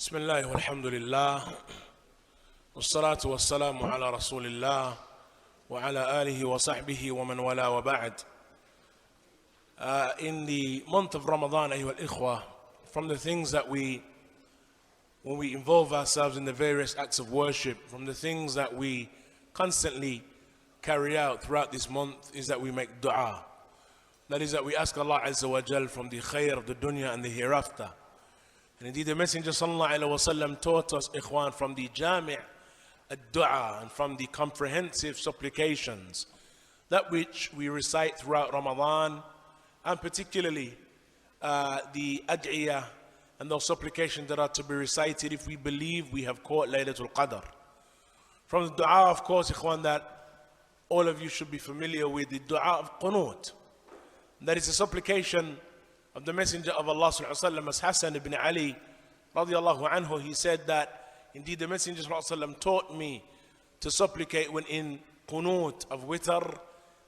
بسم الله والحمد لله والصلاة والسلام على رسول الله وعلى آله وصحبه ومن والاه وبعد. In the month of Ramadan, أيها الإخوة, from the things that when we involve ourselves in the various acts of worship, from the things that we constantly carry out throughout this month is that we make dua. That is that we ask Allah Azza wa Jal from the khair of the dunya and the hereafter. And indeed the Messenger sallallahu alaihi wasallam taught us, ikhwan, from the jami' ad-dua and from the comprehensive supplications, that which we recite throughout Ramadan, and particularly the ad'iyah and those supplications that are to be recited if we believe we have caught Laylatul Qadr. From the dua, of course, ikhwan, that all of you should be familiar with, the dua of Qunoot. That is a supplication of the Messenger of Allah sallallahu alaihi wasallam, as Hassan ibn Ali radiallahu anhu, he said that indeed the Messenger sallallahu alaihi wasallam taught me to supplicate when in Qunoot of witr,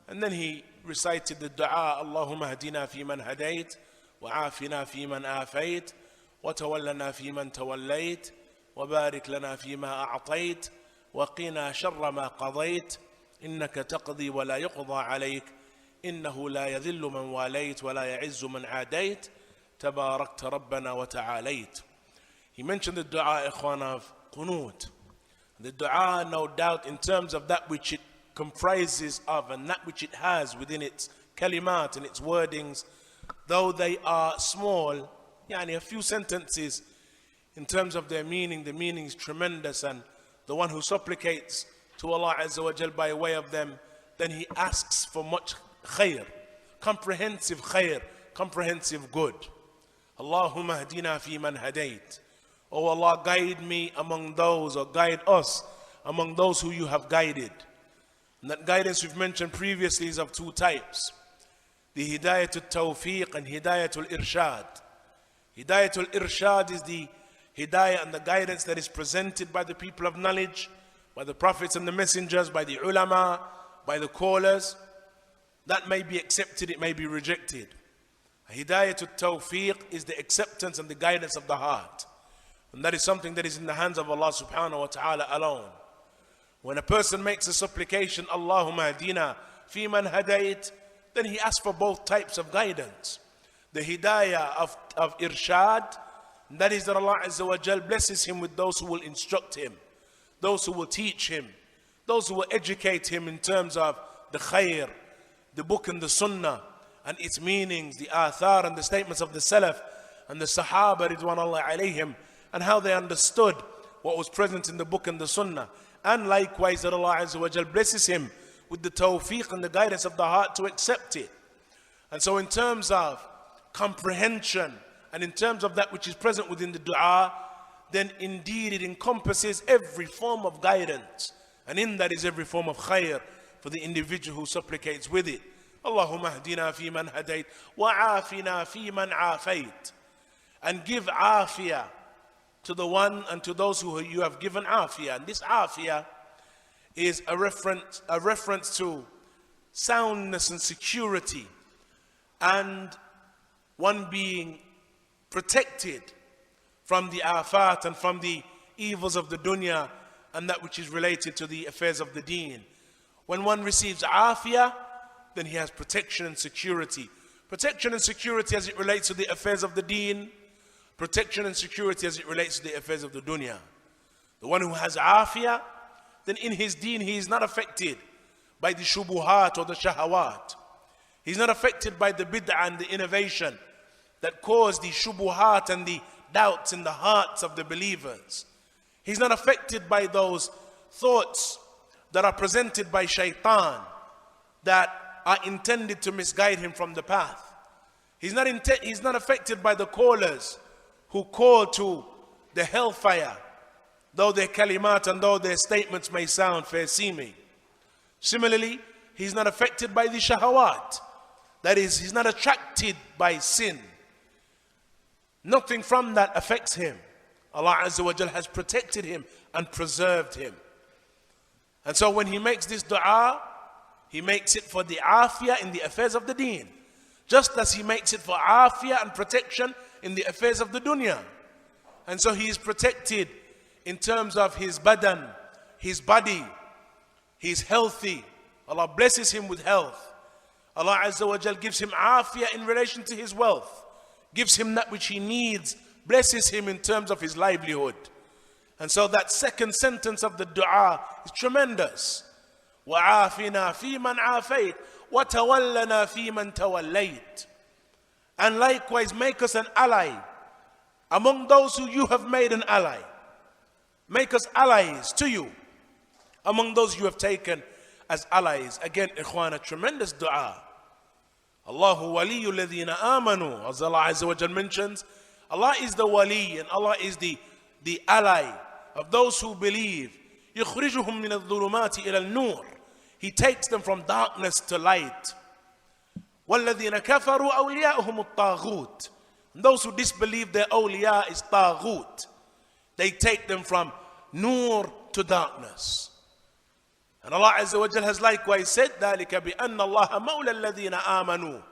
and then he recited the dua, Allahumma hadina fi man hadayt, wa afina fi man afayt, wa tawallana fi man tawallayt, wa barik lana fi ma a'tayt, wa qina sharra ma qadayt, innaka taqdi wa la yuqda alayk, إنه لا يذل من واليت ولا يعز من عاديت تباركت ربنا وتعاليت. He mentioned the dua, ikhwan, of Qunoot. The dua, no doubt, in terms of that which it comprises of and that which it has within its kalimat and its wordings, though they are small, a few sentences, in terms of their meaning, the meaning is tremendous, and the one who supplicates to Allah Azza wa Jal by way of them, then he asks for much khair, comprehensive good. Allahumma hadina fi man hadayt. Oh Allah, guide me among those, or guide us among those who you have guided. And that guidance we've mentioned previously is of two types: the hidayatul tawfiq and hidayatul irshad. Hidayatul irshad is the hidayah and the guidance that is presented by the people of knowledge, by the prophets and the messengers, by the ulama, by the callers. That may be accepted, it may be rejected. Hidayatul tawfiq is the acceptance and the guidance of the heart. And that is something that is in the hands of Allah subhanahu wa ta'ala alone. When a person makes a supplication, Allahumma hadina fi man hadayt, then he asks for both types of guidance. The hidayah of irshad, that is that Allah Azza wa Jal blesses him with those who will instruct him, those who will teach him, those who will educate him in terms of the khair, the book and the sunnah and its meanings, the athar and the statements of the salaf and the sahaba ridwanullah alayhim, and how they understood what was present in the book and the sunnah. And likewise that Allah Azza wa Jal blesses him with the tawfiq and the guidance of the heart to accept it. And so in terms of comprehension and in terms of that which is present within the dua, then indeed it encompasses every form of guidance, and in that is every form of khair for the individual who supplicates with it. Allahumma hdina fi man hadayt wa afina fi man afayt. And give afiyah to the one and to those who you have given afiyah. And this afiyah is a reference to soundness and security, and one being protected from the afat and from the evils of the dunya and that which is related to the affairs of the deen. When one receives afiyah, then he has protection and security. Protection and security as it relates to the affairs of the deen. Protection and security as it relates to the affairs of the dunya. The one who has afiyah, then in his deen he is not affected by the shubuhat or the shahawat. He's not affected by the bid'ah and the innovation that cause the shubuhat and the doubts in the hearts of the believers. He's not affected by those thoughts that are presented by shaitan that are intended to misguide him from the path. He's not affected by the callers who call to the hellfire, though their kalimat and though their statements may sound fair seeming. Similarly, he's not affected by the shahawat. That is, he's not attracted by sin. Nothing from that affects him. Allah Azza wa Jal has protected him and preserved him. And so when he makes this dua, he makes it for the afiyah in the affairs of the deen, just as he makes it for afiyah and protection in the affairs of the dunya. And so he is protected in terms of his badan, his body. He's healthy. Allah blesses him with health. Allah Azza wa Jal gives him afiyah in relation to his wealth, gives him that which he needs, blesses him in terms of his livelihood. And so that second sentence of the dua is tremendous. وَعَافِنَا فِي مَنْ عَافَيْتَ وَتَوَلَّنَا فِي مَنْ تَوَلَّيْتَ. And likewise make us an ally among those who you have made an ally. Make us allies to you among those you have taken as allies. Again, ikhwan, a tremendous dua. Allahu waliyyu alladhina amanu. As Allah Azza wa Jal mentions, Allah is the wali and Allah is the ally of those who believe. يُخْرِجُهُم مِّنَ الظُّلُمَاتِ إِلَى النُّورِ. He takes them from darkness to light. وَالَّذِينَ كَفَرُوا أَوْلِيَاؤُهُمُ الطَّاغُوتِ. And those who disbelieve, their awliya is taghut. They take them from nur to darkness. And Allah Azza wa Jal has likewise said, ذَلِكَ بِأَنَّ اللَّهَ مَوْلَى الَّذِينَ آمَنُوا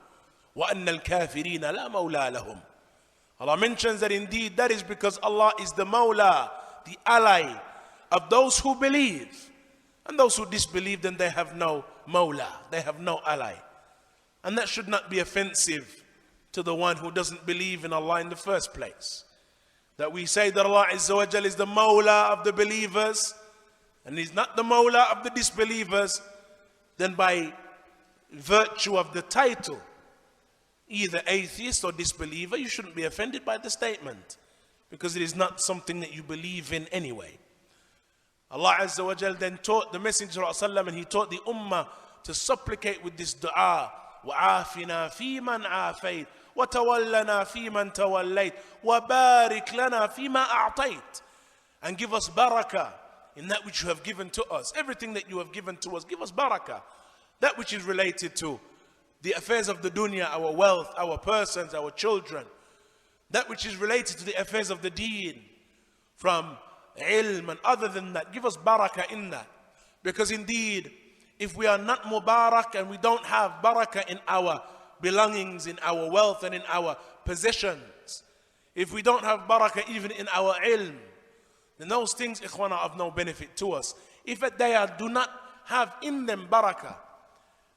وَأَنَّ الْكَافِرِينَ لَا مَوْلَى لَهُمْ. Allah mentions that indeed that is because Allah is the Mawla, the ally of those who believe. And those who disbelieve, then they have no Mawla, they have no ally. And that should not be offensive to the one who doesn't believe in Allah in the first place. That we say that Allah Azza wa Jal is the Mawla of the believers and He's not the Mawla of the disbelievers, then by virtue of the title, either atheist or disbeliever, you shouldn't be offended by the statement, because it is not something that you believe in anyway. Allah Azza wa Jal then taught the Messenger ﷺ, and he taught the Ummah to supplicate with this dua. وَعَافِنَا فِي مَنْ عَافَيْتَ وَتَوَلَّنَا فِي مَنْ تَوَلَّيْتَ وَبَارِكْ لَنَا فِي مَا أَعْطَيْتَ. And give us barakah in that which you have given to us. Everything that you have given to us, give us barakah. That which is related to the affairs of the dunya, our wealth, our persons, our children. That which is related to the affairs of the deen, from ilm and other than that. Give us barakah in that. Because indeed, if we are not mubarak and we don't have barakah in our belongings, in our wealth and in our possessions, if we don't have barakah even in our ilm, then those things, ikhwana, are of no benefit to us. If they do not have in them barakah,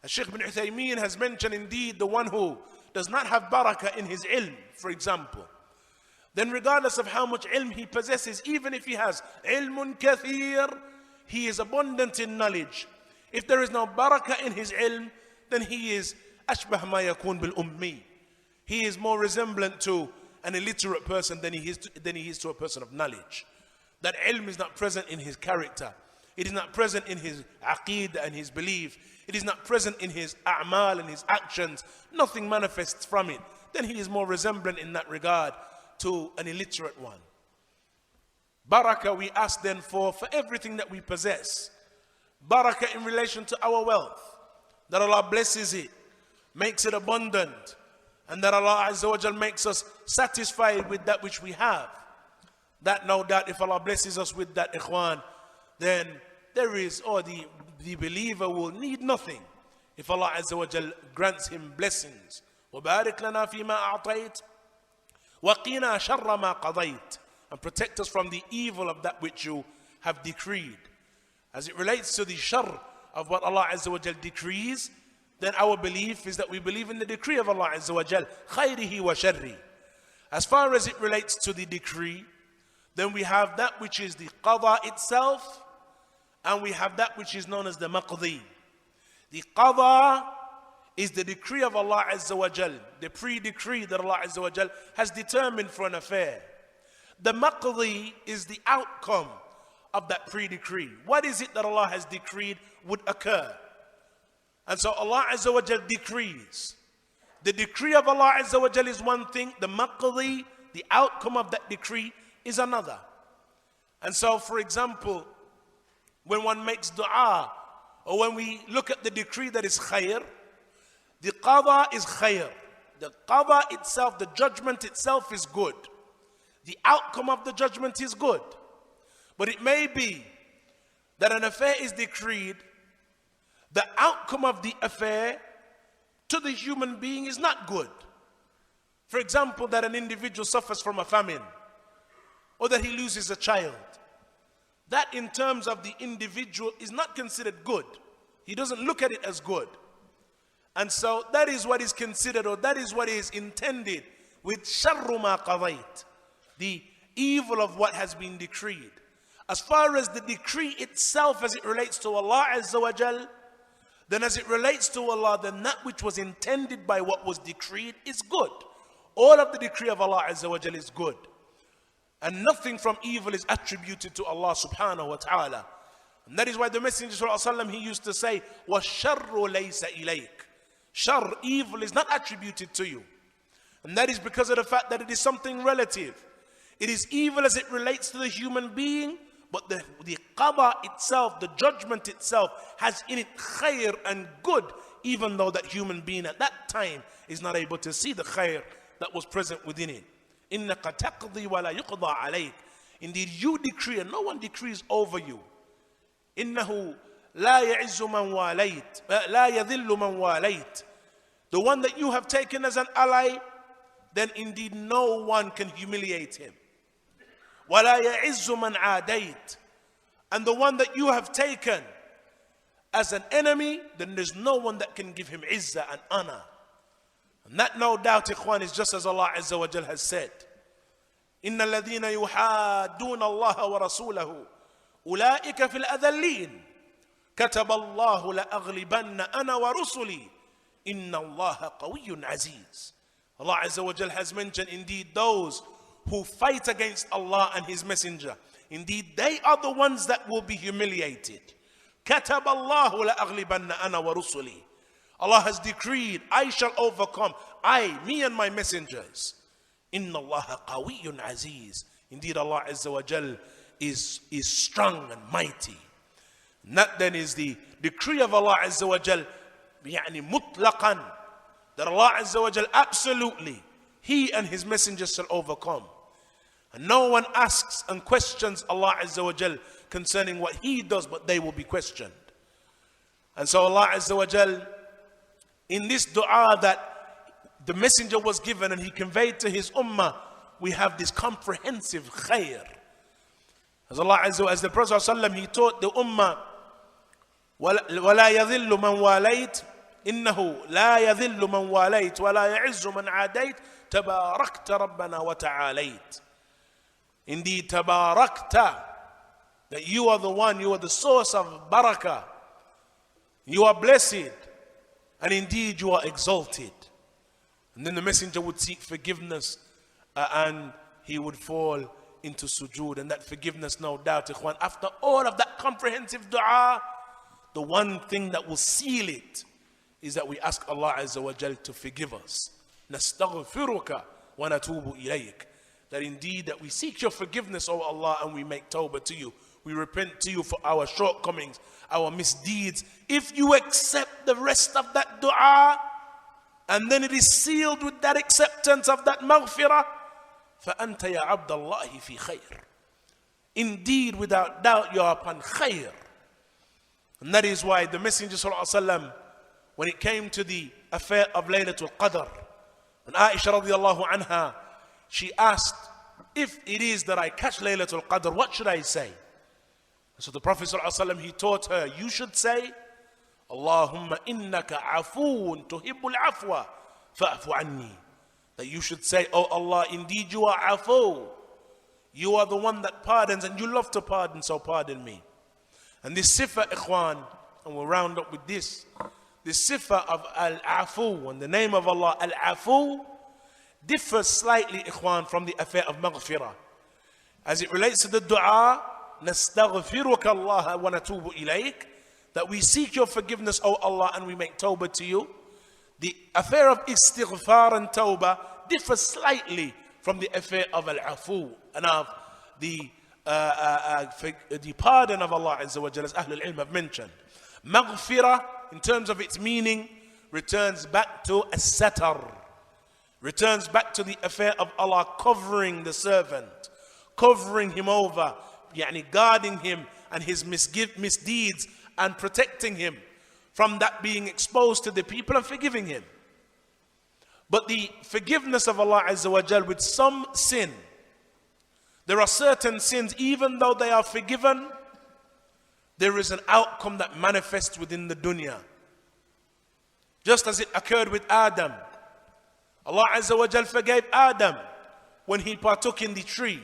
as Shaykh bin Uthaymeen has mentioned, indeed, the one who does not have barakah in his ilm, for example, then regardless of how much ilm he possesses, even if he has ilmun kathir, he is abundant in knowledge. If there is no barakah in his ilm, then he is ashbah ma yakun bil ummi. He is more resemblant to an illiterate person than he is to a person of knowledge. That ilm is not present in his character. It is not present in his aqeedah and his belief. It is not present in his a'mal and his actions. Nothing manifests from it. Then he is more resemblant in that regard to an illiterate one. Barakah we ask then for everything that we possess. Barakah in relation to our wealth, that Allah blesses it, makes it abundant, and that Allah Azza wa Jal makes us satisfied with that which we have. That no doubt, if Allah blesses us with that, ikhwan, then there is, or the believer will need nothing if Allah Azza wa Jal grants him blessings. وَبَارِكْ لَنَا فِي مَا أَعْطَيْتَ وَقِنَا شَرَّ مَا قَضَيْتَ. And protect us from the evil of that which you have decreed. As it relates to the shar of what Allah Azza wa Jal decrees, then our belief is that we believe in the decree of Allah Azza wa Jal, khayrihi wa sharri. As far as it relates to the decree, then we have that which is the qada itself, and we have that which is known as the maqdi. The qada is the decree of Allah Azza wa Jal, the pre-decree that Allah Azza wa Jal has determined for an affair. The maqdi is the outcome of that pre-decree. What is it that Allah has decreed would occur? And so Allah Azza wa Jal decrees. The decree of Allah Azza wa Jal is one thing, the maqdi, the outcome of that decree, is another. And so, for example, when one makes dua, or when we look at the decree that is khair, the qada is khair. The qada itself, the judgment itself is good. The outcome of the judgment is good. But it may be that an affair is decreed, the outcome of the affair to the human being is not good. For example, that an individual suffers from a famine, or that he loses a child. That in terms of the individual is not considered good. He doesn't look at it as good. And so that is what is considered, or that is what is intended with sharru ma qadayt, the evil of what has been decreed. As far as the decree itself as it relates to Allah Azza wa Jal, then as it relates to Allah, then that which was intended by what was decreed is good. All of the decree of Allah Azza wa Jal is good. And nothing from evil is attributed to Allah subhanahu wa ta'ala. And that is why the Messenger sallallahu alaihi wasallam, he used to say, وَالشَّرُّ لَيْسَ إِلَيْكَ. Shar, evil, is not attributed to you. And that is because of the fact that it is something relative. It is evil as it relates to the human being, but the qada itself, the judgment itself, has in it khair and good, even though that human being at that time is not able to see the khair that was present within it. إِنَّكَ تَقْضِي وَلَا يُقْضَى عَلَيْكَ. Indeed, you decree and no one decrees over you. إِنَّهُ لَا يَعِزُّ مَنْ وَالَيْتَ لَا يَذِلُّ مَنْ وَالَيْتَ. The one that you have taken as an ally, then indeed no one can humiliate him. وَلَا يَعِزُّ مَنْ عَادَيْتَ. And the one that you have taken as an enemy, then there's no one that can give him izzah and honor. And that, no doubt, ikhwan, is just as Allah Azza wa Jal has said. إِنَّ الَّذِينَ يُحَادُّونَ اللَّهَ وَرَسُولَهُ أُولَٰئِكَ فِي الْأَذَلِّينَ كَتَبَ اللَّهُ لَأَغْلِبَنَّ أَنَا وَرُسُلِي إِنَّ اللَّهَ قَوِيٌّ عَزِيزٌ. Allah Azza wa Jal has mentioned, indeed, those who fight against Allah and His Messenger, indeed, they are the ones that will be humiliated. كَتَبَ اللَّهُ لَأَغْلِبَنَّ أَنَا وَرُسُلِي. Allah has decreed, I shall overcome, me and my messengers. Inna Allah qawiyyun aziz. Indeed, Allah Azza wa Jal is strong and mighty. And that then is the decree of Allah Azza wa Jal, يعني mutlaqan, that Allah Azza wa Jal absolutely, He and His messengers shall overcome. And no one asks and questions Allah Azza wa Jal concerning what He does, but they will be questioned. And so Allah Azza wa Jal, in this dua that the messenger was given and he conveyed to his ummah, we have this comprehensive khair. As Allah Azza wa, as the Prophet ﷺ, he taught the ummah, وَلَا يَذِلُّ مَنْ وَالَيْتَ إِنَّهُ لَا يَذِلُّ مَنْ وَالَيْتَ وَلَا يَعِزُّ مَنْ عَادَيْتَ تَبَارَكْتَ رَبَّنَا وَتَعَالَيْتَ. Indeed, tabarakta, that you are the one, you are the source of barakah. You are blessed. And indeed you are exalted. And then the messenger would seek forgiveness and he would fall into sujood. And that forgiveness, no doubt, ikhwan, after all of that comprehensive dua, the one thing that will seal it is that we ask Allah Azza wa Jal to forgive us. نَسْتَغْفِرُكَ وَنَتُوبُ إِلَيْكَ. That indeed that we seek your forgiveness, O Allah, and we make tawbah to you. We repent to you for our shortcomings, our misdeeds. If you accept the rest of that dua, and then it is sealed with that acceptance of that maghfirah, فَأَنْتَ يَا عَبْدَ اللَّهِ فِي خَيْرٍ. Indeed, without doubt, you are upon khair. And that is why the Messenger ﷺ, when it came to the affair of Laylatul Qadr, when Aisha radiallahu anha, she asked, if it is that I catch Laylatul Qadr, what should I say? So the Prophet ﷺ, he taught her, you should say, Allahumma innaka afoon tuhibbul afwa fa'fu anni. That you should say, oh Allah, indeed you are afu. You are the one that pardons and you love to pardon, so pardon me. And this sifa, ikhwan, and we'll round up with this. This sifa of al-afu, and the name of Allah, al-afu, differs slightly, ikhwan, from the affair of maghfirah. As it relates to the dua, نَسْتَغْفِرُكَ اللَّهَ وَنَتُوبُ إِلَيْكَ, that we seek your forgiveness, O Allah, and we make tawbah to you. The affair of istighfar and tawbah differs slightly from the affair of al-afu and of the pardon of Allah Azza wa Jalla, as Ahlul Ilm have mentioned. Maghfirah, in terms of its meaning, returns back to as-satar, returns back to the affair of Allah covering the servant, covering him over, yani guarding him and his misdeeds and protecting him from that being exposed to the people and forgiving him. But the forgiveness of Allah Azza wa Jal with some sin, There are certain sins, even though they are forgiven, there is an outcome that manifests within the dunya. Just as it occurred with Adam. Allah Azza wa Jal forgave Adam when he partook in the tree.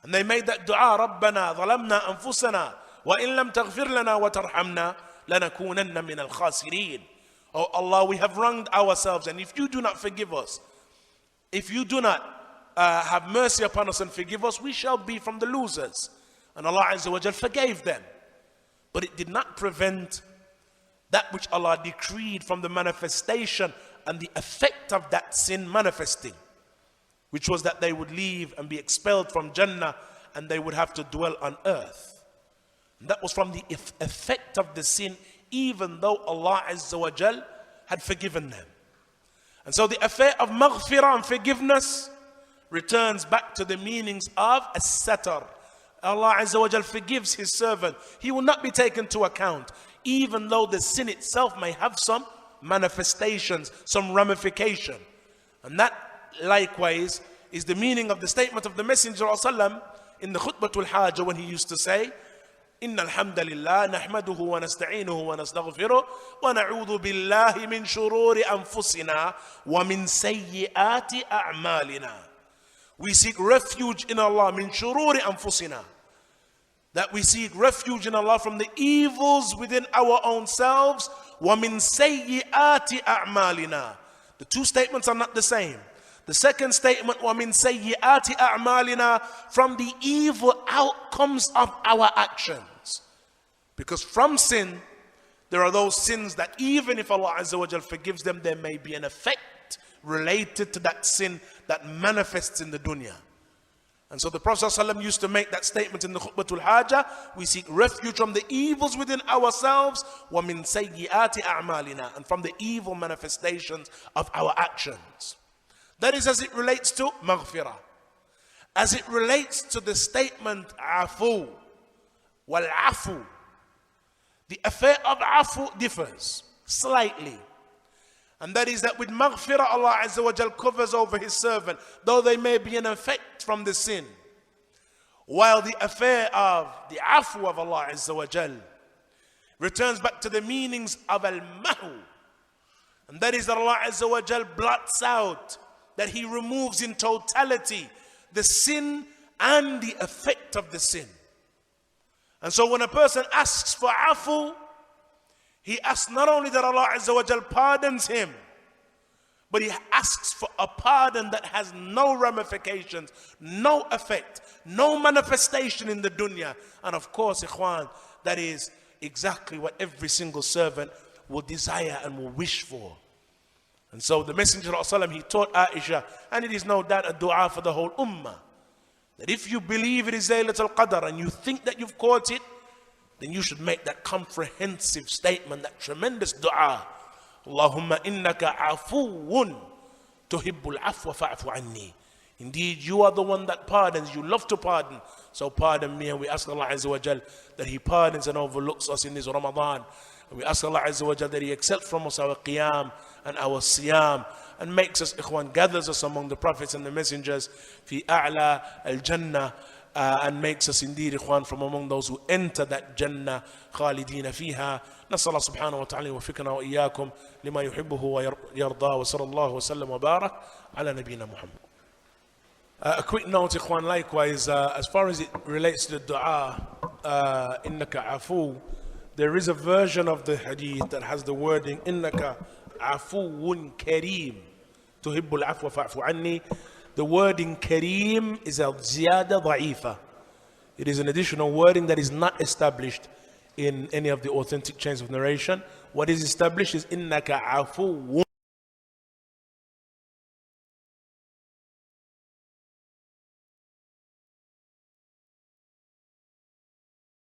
And they made that dua, رَبَّنَا ظَلَمْنَا أَنفُسَنَا وَإِن لَمْ تَغْفِرْ لَنَا وَتَرْحَمْنَا لَنَكُونَنَّ مِنَ الْخَاسِرِينَ. Oh Allah, we have wronged ourselves, and if you do not forgive us, if you do not have mercy upon us and forgive us, we shall be from the losers. And Allah Azza wa Jal forgave them. But it did not prevent that which Allah decreed from the manifestation and the effect of that sin manifesting, which was that they would leave and be expelled from Jannah and they would have to dwell on earth. And that was from the effect of the sin, even though Allah Azza wa Jal had forgiven them. And so the affair of maghfirah and forgiveness returns back to the meanings of as-satar. Allah Azza wa Jal forgives his servant. He will not be taken to account, even though the sin itself may have some manifestations, some ramification. And that likewise is the meaning of the statement of the Messenger ﷺ in the Khutbatul Hajjah, when he used to say, إن الحمد لله نحمده ونستعينه ونستغفره ونعوذ بالله من شرور أنفسنا ومن سيئات أعمالنا. We seek refuge in Allah من شرور أنفسنا, that we seek refuge in Allah from the evils within our own selves. وَمِن سَيِّئَاتِ أَعْمَالِنَا. The two statements are not the same. The second statement, وَمِن سَيِّئَاتِ أَعْمَالِنَا, from the evil outcomes of our actions. Because from sin, there are those sins that even if Allah Azza wa Jal forgives them, there may be an effect related to that sin that manifests in the dunya. And so the Prophet ﷺ used to make that statement in the Khutbatul Hajjah: we seek refuge from the evils within ourselves, وَمِن سَيِّئَاتِ أَعْمَالِنَا, and from the evil manifestations of our actions. That is as it relates to maghfirah. As it relates to the statement afu, wal-afu, the affair of afu differs slightly. And that is that with maghfirah, Allah Azza wa Jal covers over his servant, though they may be an effect from the sin. While the affair of the afu of Allah Azza wa Jal returns back to the meanings of al-mahu. And that is that Allah Azza wa Jal blots out, that he removes in totality the sin and the effect of the sin. And so when a person asks for afu, he asks not only that Allah Azza wa Jal pardons him, but he asks for a pardon that has no ramifications, no effect, no manifestation in the dunya. And of course, ikhwan, that is exactly what every single servant will desire and will wish for. And so the Messenger ﷺ, he taught Aisha, and it is no doubt a dua for the whole ummah, that if you believe it is Laylatul Qadr and you think that you've caught it, then you should make that comprehensive statement, that tremendous dua. Allahumma innaka afuwun tuhibbul afwa fa'fu anni. Indeed, you are the one that pardons. You love to pardon. So pardon me. And we ask Allah Azza wa Jal that he pardons and overlooks us in this Ramadan. And we ask Allah Azza wa Jal that he accepts from us our qiyam and our siyam, and makes us, ikhwan, gathers us among the prophets and the messengers, fi a'la al-jannah, and makes us indeed, ikhwan, from among those who enter that Jannah khalidina fiha. نسأل الله سبحانه وتعالى يوفقنا وإياكم لما يحبه ويرضى وصلى الله وسلم وبارك على نبينا محمد. A quick note, ikhwan, likewise, as far as it relates to the dua, innaka afu, there is a version of the hadith that has the wording innaka afuwun kareem tuhibbul afwa fa'fu anni. The wording kareem is a ziyada da'ifa. It is an additional wording that is not established in any of the authentic chains of narration. What is established is innaka afuwun